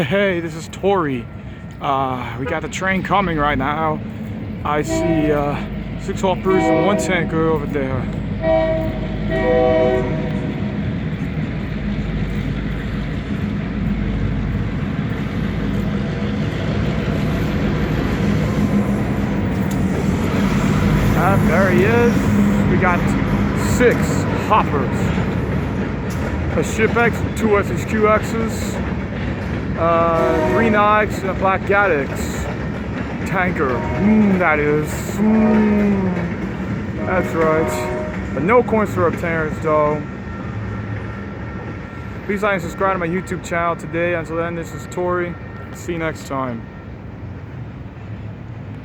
Hey, this is Tori. We got the train coming right now. I see 6 hoppers and 1 tanker over there. There he is. We got 6 hoppers. A ShipX, 2 SHQXs, 3 Nikes, and a Black Gaddix tanker. That is. That's right. But no coins for obtainers though. Please like and subscribe to my YouTube channel today. Until then, this is Tori. See you next time.